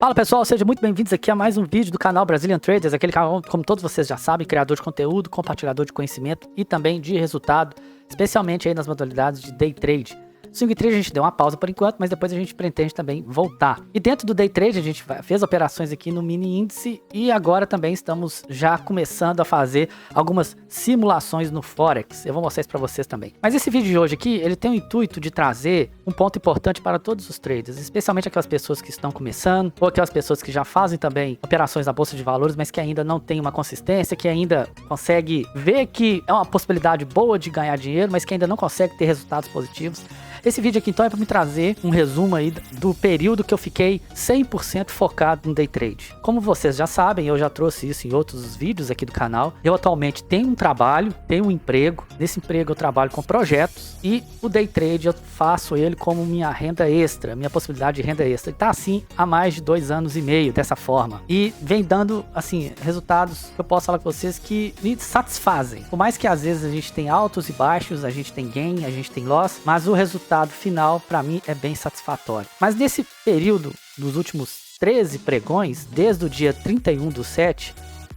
Fala pessoal, sejam muito bem-vindos aqui a mais um vídeo do canal Brazilian Traders, aquele canal, como todos vocês já sabem, criador de conteúdo, compartilhador de conhecimento e também de resultado, especialmente aí nas modalidades de Day Trade. Swing Trade a gente deu uma pausa por enquanto, mas depois a gente pretende também voltar. E dentro do Day Trade a gente fez operações aqui no mini índice e agora também estamos já começando a fazer algumas simulações no Forex. Eu vou mostrar isso para vocês também. Mas esse vídeo de hoje aqui, ele tem o intuito de trazer um ponto importante para todos os traders, especialmente aquelas pessoas que estão começando ou aquelas pessoas que já fazem também operações na bolsa de valores, mas que ainda não tem uma consistência, que ainda consegue ver que é uma possibilidade boa de ganhar dinheiro, mas que ainda não consegue ter resultados positivos. Esse vídeo aqui então é para me trazer um resumo aí do período que eu fiquei 100% focado no Day Trade. Como vocês já sabem, eu já trouxe isso em outros vídeos aqui do canal. Eu atualmente tenho um trabalho, tenho um emprego. Nesse emprego eu trabalho com projetos e o Day Trade eu faço ele como minha renda extra, minha possibilidade de renda extra. E tá assim há mais de 2 anos e meio dessa forma. E vem dando assim resultados que eu posso falar com vocês que me satisfazem. Por mais que às vezes a gente tem altos e baixos, a gente tem gain, a gente tem loss, mas o resultado final para mim é bem satisfatório. Mas nesse período dos últimos 13 pregões, desde o dia 31/7,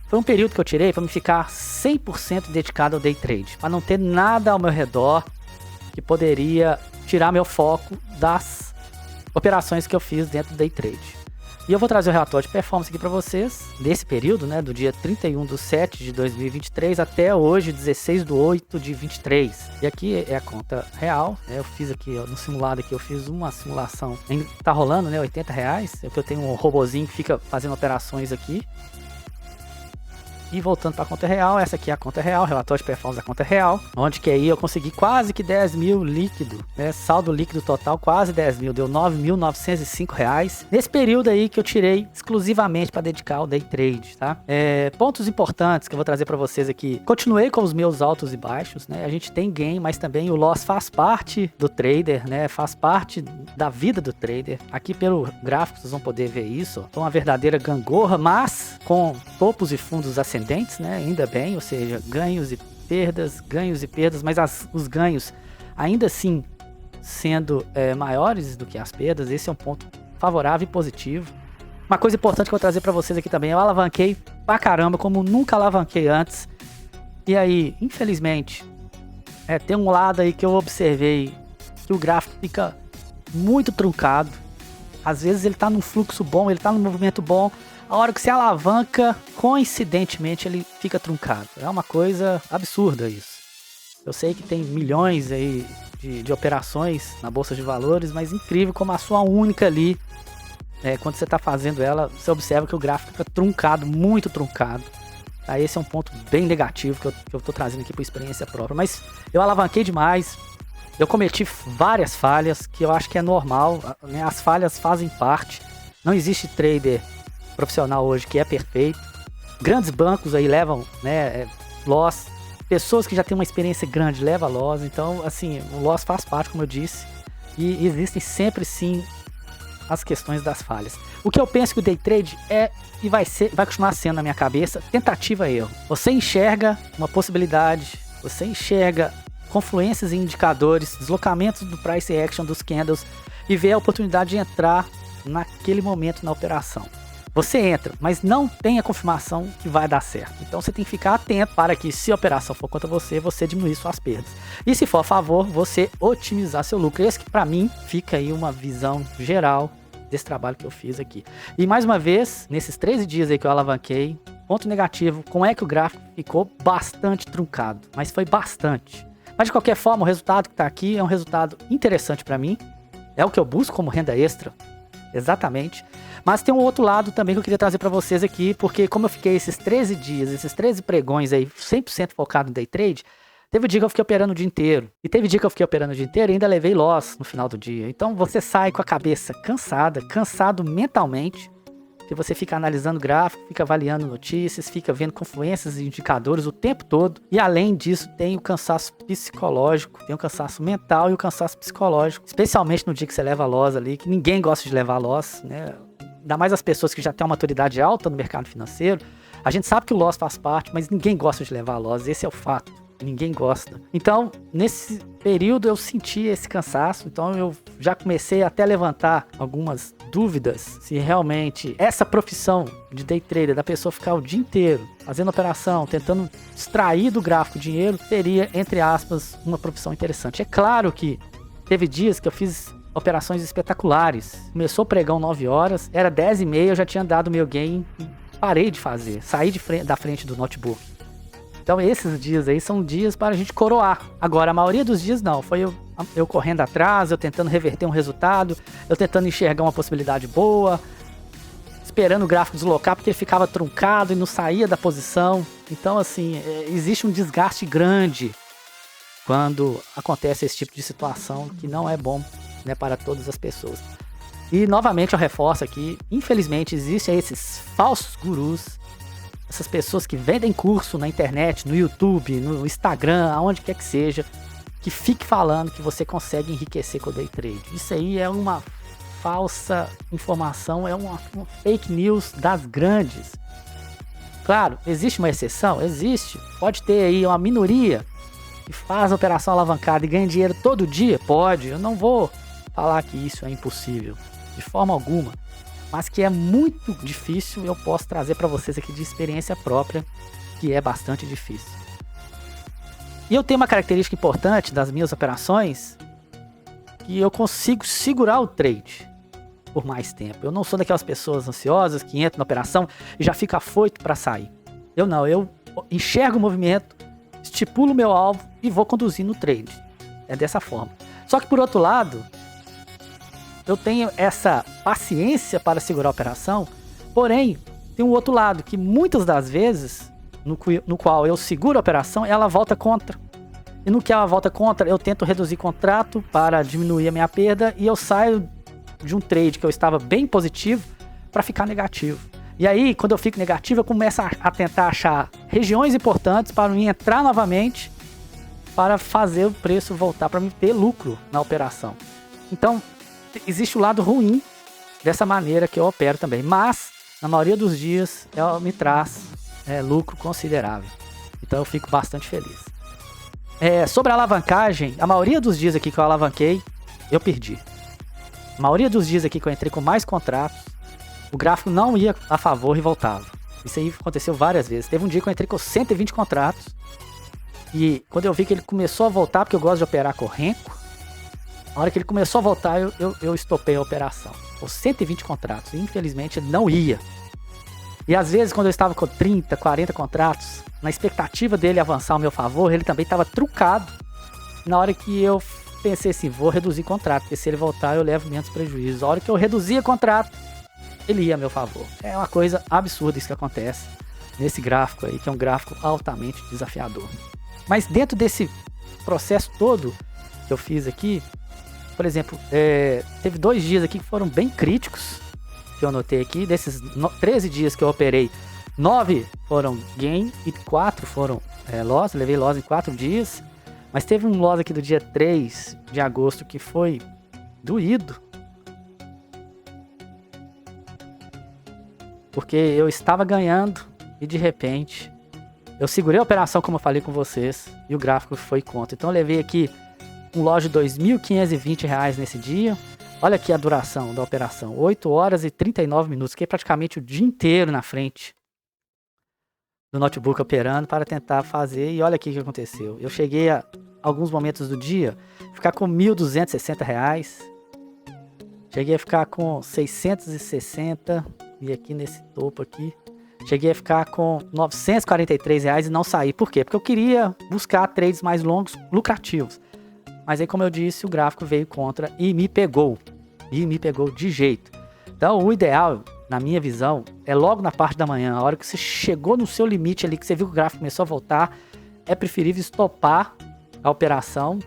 foi um período que eu tirei para me ficar 100% dedicado ao Day Trade, para não ter nada ao meu redor que poderia tirar meu foco das operações que eu fiz dentro do Day Trade. E eu vou trazer o relatório de performance aqui para vocês, desse período, né, do dia 31/7 de 2023 até hoje, 16/8/23. E aqui é a conta real, né, eu fiz aqui, ó, no simulado aqui, eu fiz uma simulação, ainda tá rolando, né, R$80, é que eu tenho um robozinho que fica fazendo operações aqui. E voltando para a conta real, essa aqui é a conta real, relatório de performance da conta real, onde que aí eu consegui quase que 10 mil líquido, né? Saldo líquido total quase 10 mil, deu R$9.905. Nesse período aí que eu tirei exclusivamente para dedicar ao Day Trade, tá? Pontos importantes que eu vou trazer para vocês aqui. Continuei com os meus altos e baixos, né? A gente tem gain, mas também o loss faz parte do trader, né? Faz parte da vida do trader. Aqui pelo gráfico vocês vão poder ver isso, ó. Uma verdadeira gangorra, mas com topos e fundos ascendentes, né? Ainda bem, ou seja, ganhos e perdas, mas os ganhos ainda assim sendo maiores do que as perdas. Esse é um ponto favorável e positivo. Uma coisa importante que eu vou trazer para vocês aqui também, eu alavanquei pra caramba, como nunca alavanquei antes. E aí, infelizmente, tem um lado aí que eu observei que o gráfico fica muito truncado. Às vezes ele tá num fluxo bom, ele tá num movimento bom. A hora que você alavanca, coincidentemente ele fica truncado. É uma coisa absurda isso. Eu sei que tem milhões aí de operações na bolsa de valores, mas incrível como a sua única ali, quando você está fazendo ela, você observa que o gráfico fica truncado, muito truncado. Tá? Esse é um ponto bem negativo que eu estou trazendo aqui por experiência própria. Mas eu alavanquei demais, eu cometi várias falhas, que eu acho que é normal, né? As falhas fazem parte. Não existe trader profissional hoje que é perfeito. Grandes bancos aí levam, né, loss. Pessoas que já têm uma experiência grande levam loss. Então, assim, o loss faz parte, como eu disse. E existem sempre, sim, as questões das falhas. O que eu penso que o Day Trade e vai continuar sendo na minha cabeça, tentativa e erro. Você enxerga uma possibilidade, você enxerga confluências em indicadores, deslocamentos do price action dos candles e vê a oportunidade de entrar naquele momento na operação. Você entra, mas não tem a confirmação que vai dar certo. Então você tem que ficar atento para que, se a operação for contra você, você diminuir suas perdas. E se for a favor, você otimizar seu lucro. Esse que para mim fica aí uma visão geral desse trabalho que eu fiz aqui. E mais uma vez, nesses 13 dias aí que eu alavanquei, ponto negativo, como é que o gráfico ficou bastante truncado. Mas foi bastante. Mas de qualquer forma, o resultado que está aqui é um resultado interessante para mim. É o que eu busco como renda extra. Exatamente. Mas tem um outro lado também que eu queria trazer para vocês aqui, porque como eu fiquei esses 13 dias, esses 13 pregões aí, 100% focado no Day Trade, teve dia que eu fiquei operando o dia inteiro. E teve dia que eu fiquei operando o dia inteiro e ainda levei loss no final do dia. Então você sai com a cabeça cansado mentalmente, que você fica analisando gráfico, fica avaliando notícias, fica vendo confluências e indicadores o tempo todo. E além disso, tem o cansaço psicológico, tem o cansaço mental e o cansaço psicológico, especialmente no dia que você leva loss ali, que ninguém gosta de levar loss, né? Ainda mais as pessoas que já têm uma maturidade alta no mercado financeiro. A gente sabe que o loss faz parte, mas ninguém gosta de levar loss, esse é o fato. ninguém gosta. Então, nesse período eu senti esse cansaço, então eu já comecei até a levantar algumas dúvidas se realmente essa profissão de day trader, da pessoa ficar o dia inteiro fazendo operação, tentando extrair do gráfico dinheiro, seria, entre aspas, uma profissão interessante. É claro que teve dias que eu fiz operações espetaculares. Começou o pregão 9 horas, era 10h30, eu já tinha dado meu gain e parei de fazer, saí da frente do notebook. Então esses dias aí são dias para a gente coroar. Agora, a maioria dos dias não, foi eu correndo atrás, eu tentando reverter um resultado, eu tentando enxergar uma possibilidade boa, esperando o gráfico deslocar porque ele ficava truncado e não saía da posição. Então assim, existe um desgaste grande quando acontece esse tipo de situação que não é bom, né, para todas as pessoas. E novamente eu reforço aqui, infelizmente existem esses falsos gurus, essas pessoas que vendem curso na internet, no YouTube, no Instagram, aonde quer que seja, que fique falando que você consegue enriquecer com o day trade. Isso aí é uma falsa informação, é uma fake news das grandes. Claro, existe uma exceção? Existe. Pode ter aí uma minoria que faz a operação alavancada e ganha dinheiro todo dia? Pode. Eu não vou falar que isso é impossível, de forma alguma. Mas que é muito difícil, eu posso trazer para vocês aqui de experiência própria, que é bastante difícil. E eu tenho uma característica importante das minhas operações, que eu consigo segurar o trade por mais tempo. Eu não sou daquelas pessoas ansiosas que entram na operação e já fica afoito para sair. Eu não, eu enxergo o movimento, estipulo o meu alvo e vou conduzindo o trade. É dessa forma. Só que por outro lado, eu tenho essa paciência para segurar a operação, porém, tem um outro lado, que muitas das vezes, no qual eu seguro a operação, ela volta contra. E no que ela volta contra, eu tento reduzir contrato para diminuir a minha perda e eu saio de um trade que eu estava bem positivo para ficar negativo. E aí, quando eu fico negativo, eu começo a tentar achar regiões importantes para mim entrar novamente, para fazer o preço voltar, para me ter lucro na operação. Então, existe o lado ruim dessa maneira que eu opero também, mas na maioria dos dias ela me traz lucro considerável, então eu fico bastante feliz. Sobre a alavancagem, a maioria dos dias aqui que eu alavanquei, eu perdi. A maioria dos dias aqui que eu entrei com mais contratos, o gráfico não ia a favor e voltava. Isso aí aconteceu várias vezes. Teve um dia que eu entrei com 120 contratos e quando eu vi que ele começou a voltar, porque eu gosto de operar com renco, na hora que ele começou a voltar, eu estopei a operação. Com 120 contratos. E infelizmente ele não ia. E às vezes, quando eu estava com 30, 40 contratos, na expectativa dele avançar ao meu favor, ele também estava truncado. Na hora que eu pensei assim, vou reduzir contrato, porque se ele voltar eu levo menos prejuízo. Na hora que eu reduzia contrato, ele ia a meu favor. É uma coisa absurda isso que acontece nesse gráfico aí, que é um gráfico altamente desafiador. Mas dentro desse processo todo que eu fiz aqui, por exemplo, teve 2 dias aqui que foram bem críticos, que eu anotei aqui. Desses 13 dias que eu operei, 9 foram gain e 4 foram loss. Levei loss em 4 dias. Mas teve um loss aqui do dia 3 de agosto que foi doído. Porque eu estava ganhando e de repente eu segurei a operação como eu falei com vocês e o gráfico foi contra. Então eu levei aqui um lote de R$ 2.520 nesse dia. Olha aqui a duração da operação, 8 horas e 39 minutos, que é praticamente o dia inteiro na frente do notebook operando para tentar fazer. E olha aqui o que aconteceu. Eu cheguei a alguns momentos do dia ficar com R$ 1.260. Cheguei a ficar com 660 e aqui nesse topo aqui cheguei a ficar com R$ 943 e não saí. Por quê? Porque eu queria buscar trades mais longos, lucrativos. Mas aí, como eu disse, o gráfico veio contra e me pegou. E me pegou de jeito. Então, o ideal, na minha visão, é logo na parte da manhã, a hora que você chegou no seu limite ali, que você viu que o gráfico começou a voltar, é preferível estopar a operação,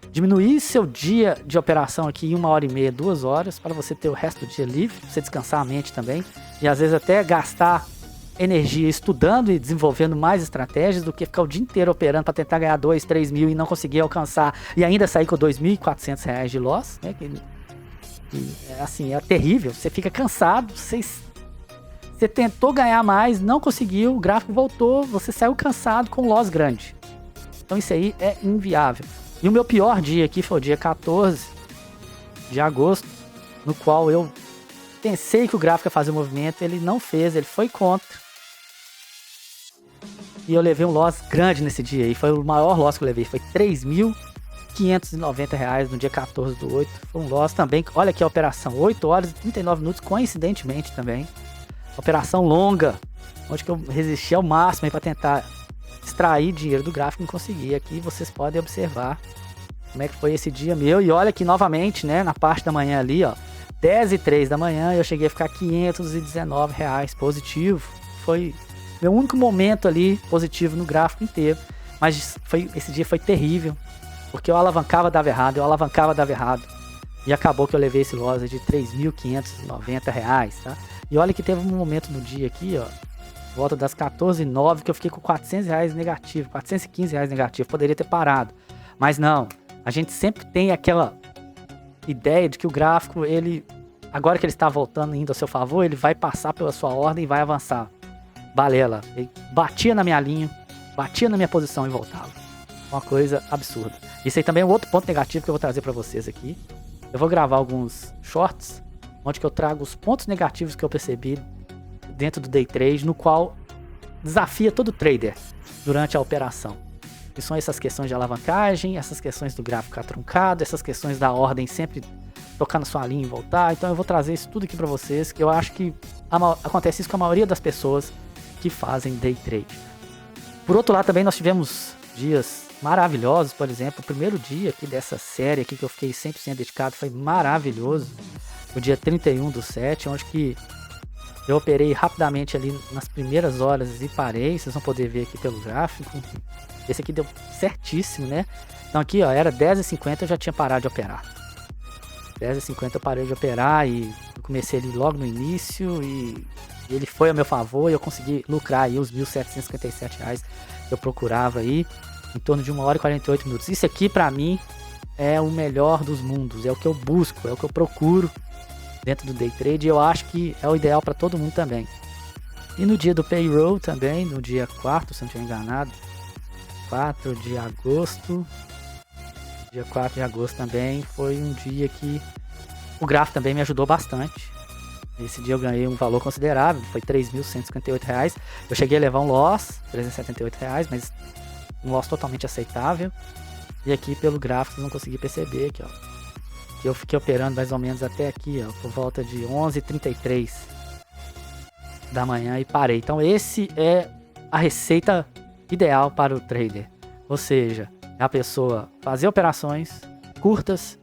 diminuir seu dia de operação aqui em 1h30, 2 horas, para você ter o resto do dia livre, pra você descansar a mente também, e às vezes até gastar energia estudando e desenvolvendo mais estratégias do que ficar o dia inteiro operando para tentar ganhar 2, 3 mil e não conseguir alcançar e ainda sair com R$ 2.400 de loss, né? Assim, é terrível, você fica cansado, você tentou ganhar mais, não conseguiu, o gráfico voltou, você saiu cansado com loss grande. Então isso aí é inviável. E o meu pior dia aqui foi o dia 14 de agosto, no qual eu pensei que o gráfico ia fazer o movimento, ele não fez, ele foi contra. E eu levei um loss grande nesse dia aí, foi o maior loss que eu levei, foi R$3.590 no dia 14 do 8. Foi um loss também, olha aqui a operação, 8 horas e 39 minutos, coincidentemente também. Operação longa, onde que eu resisti ao máximo aí para tentar extrair dinheiro do gráfico e não consegui. Aqui vocês podem observar como é que foi esse dia meu. E olha aqui novamente, né, na parte da manhã ali, ó, 10h03 da manhã, eu cheguei a ficar R$519 positivo. Foi meu único momento ali positivo no gráfico inteiro. Mas esse dia foi terrível, porque eu alavancava, dava errado, E acabou que eu levei esse loss de R$3.590, tá? E olha que teve um momento no dia aqui, ó, volta das 14h09, que eu fiquei com R$400 negativo, R$415 negativo. Poderia ter parado, mas não. A gente sempre tem aquela ideia de que o gráfico, ele, agora que ele está voltando, indo a seu favor, ele vai passar pela sua ordem e vai avançar. Balela. Ele batia na minha linha, batia na minha posição e voltava. Uma coisa absurda. Isso aí também é um outro ponto negativo que eu vou trazer para vocês aqui. Eu vou gravar alguns shorts, onde que eu trago os pontos negativos que eu percebi dentro do Day Trade, no qual desafia todo trader durante a operação. Que são essas questões de alavancagem, essas questões do gráfico ficar truncado, essas questões da ordem sempre tocar na sua linha e voltar. Então eu vou trazer isso tudo aqui para vocês, que eu acho que acontece isso com a maioria das pessoas que fazem Day Trade. Por outro lado, também nós tivemos dias maravilhosos. Por exemplo, o primeiro dia aqui dessa série aqui que eu fiquei 100% dedicado foi maravilhoso. O dia 31/7, onde que eu operei rapidamente ali nas primeiras horas e parei. Vocês vão poder ver aqui pelo gráfico. Esse aqui deu certíssimo, né? Então aqui, ó, era 10h50, eu já tinha parado de operar. 10h50 eu parei de operar e eu comecei ali logo no início e ele foi a meu favor e eu consegui lucrar aí os R$1.757 que eu procurava aí, em torno de 1h e 48 minutos. Isso aqui pra mim é o melhor dos mundos, é o que eu busco, é o que eu procuro dentro do Day Trade, e eu acho que é o ideal para todo mundo também. E no dia do payroll também, no dia 4, se eu não estiver enganado, 4 de agosto, dia 4 de agosto também foi um dia que o gráfico também me ajudou bastante. Esse dia eu ganhei um valor considerável, foi R$3.158. Eu cheguei a levar um loss, R$378, mas um loss totalmente aceitável. E aqui pelo gráfico vocês vão conseguir perceber aqui, ó, que eu fiquei operando mais ou menos até aqui, ó, por volta de 11h33 da manhã e parei. Então esse é a receita ideal para o trader. Ou seja, é a pessoa fazer operações curtas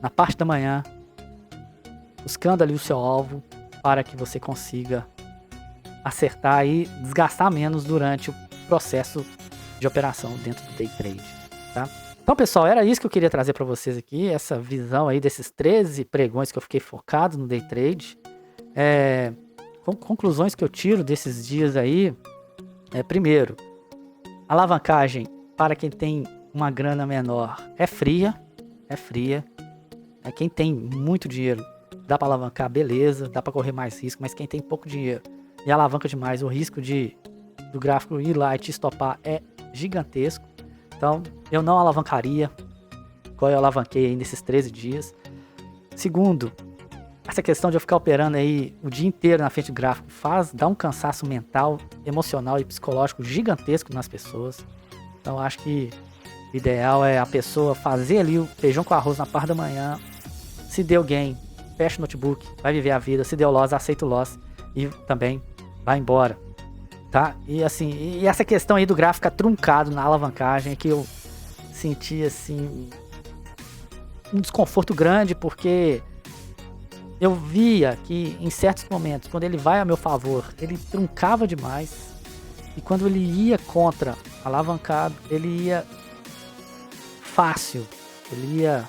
na parte da manhã, buscando ali o seu alvo, para que você consiga acertar e desgastar menos durante o processo de operação dentro do Day Trade, tá? Então, pessoal, era isso que eu queria trazer para vocês aqui, essa visão aí desses 13 pregões que eu fiquei focado no Day Trade. Conclusões que eu tiro desses dias aí, primeiro, alavancagem para quem tem uma grana menor é fria. Quem tem muito dinheiro dá para alavancar, beleza, dá para correr mais risco, mas quem tem pouco dinheiro e alavanca demais, o risco do gráfico ir lá e te estopar é gigantesco. Então, eu não alavancaria, igual eu alavanquei aí nesses 13 dias. Segundo, essa questão de eu ficar operando aí o dia inteiro na frente do gráfico dá um cansaço mental, emocional e psicológico gigantesco nas pessoas. Então, acho que o ideal é a pessoa fazer ali o feijão com arroz na parte da manhã. Se deu gain, fecha o notebook, vai viver a vida. Se deu loss, aceita o loss e também vai embora, tá? E assim, e essa questão aí do gráfico ficar truncado na alavancagem é que eu senti assim um desconforto grande, porque eu via que em certos momentos, quando ele vai a meu favor, ele truncava demais, e quando ele ia contra alavancado, ele ia fácil, ele ia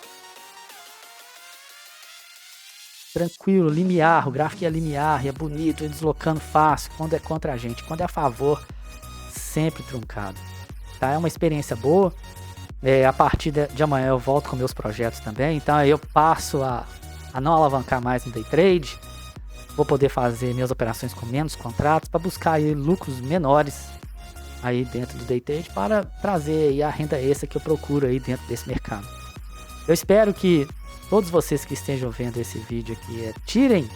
tranquilo, limiar, o gráfico ia limiar, ia bonito, ia deslocando fácil, quando é contra a gente. Quando é a favor, sempre truncado, tá? É uma experiência boa. A partir de amanhã eu volto com meus projetos também, então aí eu passo a não alavancar mais no Day Trade, vou poder fazer minhas operações com menos contratos, para buscar aí lucros menores, aí dentro do day trade para trazer aí a renda extra que eu procuro aí dentro desse mercado. Eu espero que todos vocês que estejam vendo esse vídeo aqui tirem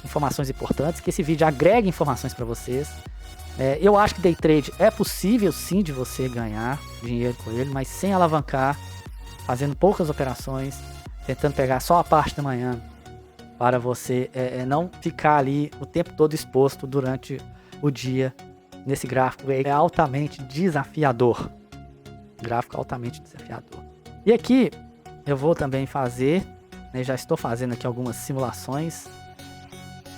informações importantes, que esse vídeo agregue informações para vocês. Eu acho que day trade é possível sim de você ganhar dinheiro com ele, mas sem alavancar, fazendo poucas operações, tentando pegar só a parte da manhã, para você não ficar ali o tempo todo exposto durante o dia nesse gráfico. É altamente desafiador. Gráfico altamente desafiador. E aqui eu vou também fazer, já estou fazendo aqui algumas simulações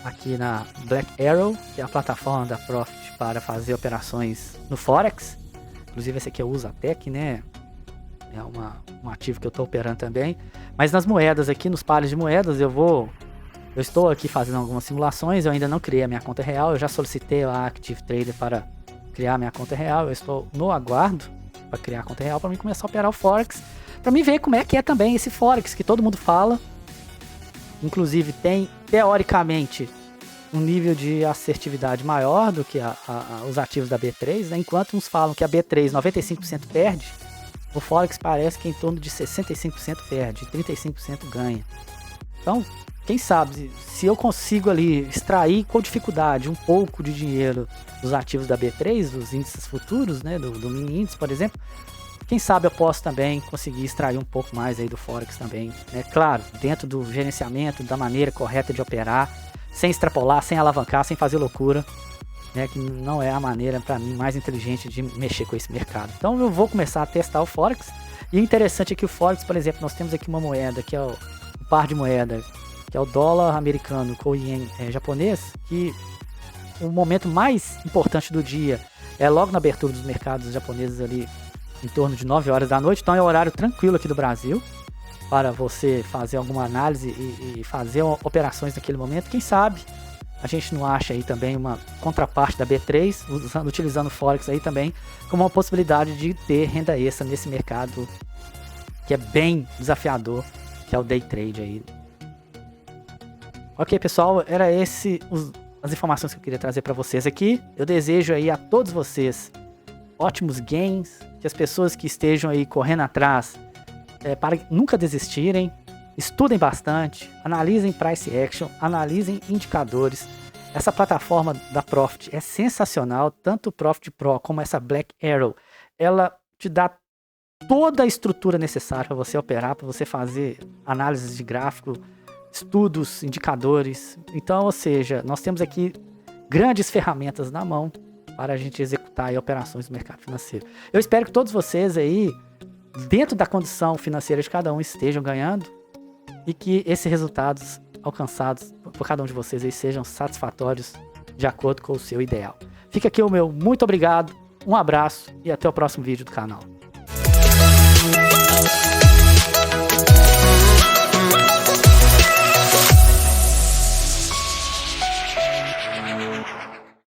aqui na Black Arrow, que é a plataforma da Profit para fazer operações no Forex. Inclusive esse aqui eu uso a Tech, né? É um ativo que eu estou operando também. Mas nas moedas aqui, nos pares de moedas, eu estou aqui fazendo algumas simulações. Eu ainda não criei a minha conta real. Eu já solicitei a Active Trader para criar a minha conta real. Eu estou no aguardo para criar a conta real para mim começar a operar o Forex. Para mim ver como é que é também esse Forex que todo mundo fala. Inclusive tem, teoricamente, um nível de assertividade maior do que os ativos da B3, né? Enquanto uns falam que a B3 95% perde, o Forex parece que em torno de 65% perde, 35% ganha. Então, quem sabe, se eu consigo ali extrair com dificuldade um pouco de dinheiro dos ativos da B3, dos índices futuros, né, do mini índice, por exemplo, quem sabe eu posso também conseguir extrair um pouco mais aí do Forex também, né? Claro, dentro do gerenciamento, da maneira correta de operar, sem extrapolar, sem alavancar, sem fazer loucura, né? Que não é a maneira, para mim, mais inteligente de mexer com esse mercado. Então eu vou começar a testar o Forex. E o interessante é que o Forex, por exemplo, nós temos aqui uma moeda, que é o par de moeda, que é o dólar americano com o ien japonês, que o momento mais importante do dia é logo na abertura dos mercados japoneses ali, em torno de 9 horas da noite, então é um horário tranquilo aqui do Brasil, para você fazer alguma análise e fazer operações naquele momento. Quem sabe a gente não acha aí também uma contraparte da B3, utilizando o Forex aí também, como uma possibilidade de ter renda extra nesse mercado que é bem desafiador, que é o day trade aí. Ok, pessoal, era as informações que eu queria trazer para vocês aqui. Eu desejo aí a todos vocês ótimos gains, que as pessoas que estejam aí correndo atrás, para nunca desistirem, estudem bastante, analisem price action, analisem indicadores. Essa plataforma da Profit é sensacional, tanto o Profit Pro como essa Black Arrow, ela te dá toda a estrutura necessária para você operar, para você fazer análises de gráfico, estudos, indicadores. Então, ou seja, nós temos aqui grandes ferramentas na mão para a gente executar aí operações no mercado financeiro. Eu espero que todos vocês aí, dentro da condição financeira de cada um, estejam ganhando e que esses resultados alcançados por cada um de vocês aí sejam satisfatórios de acordo com o seu ideal. Fica aqui o meu muito obrigado, um abraço e até o próximo vídeo do canal.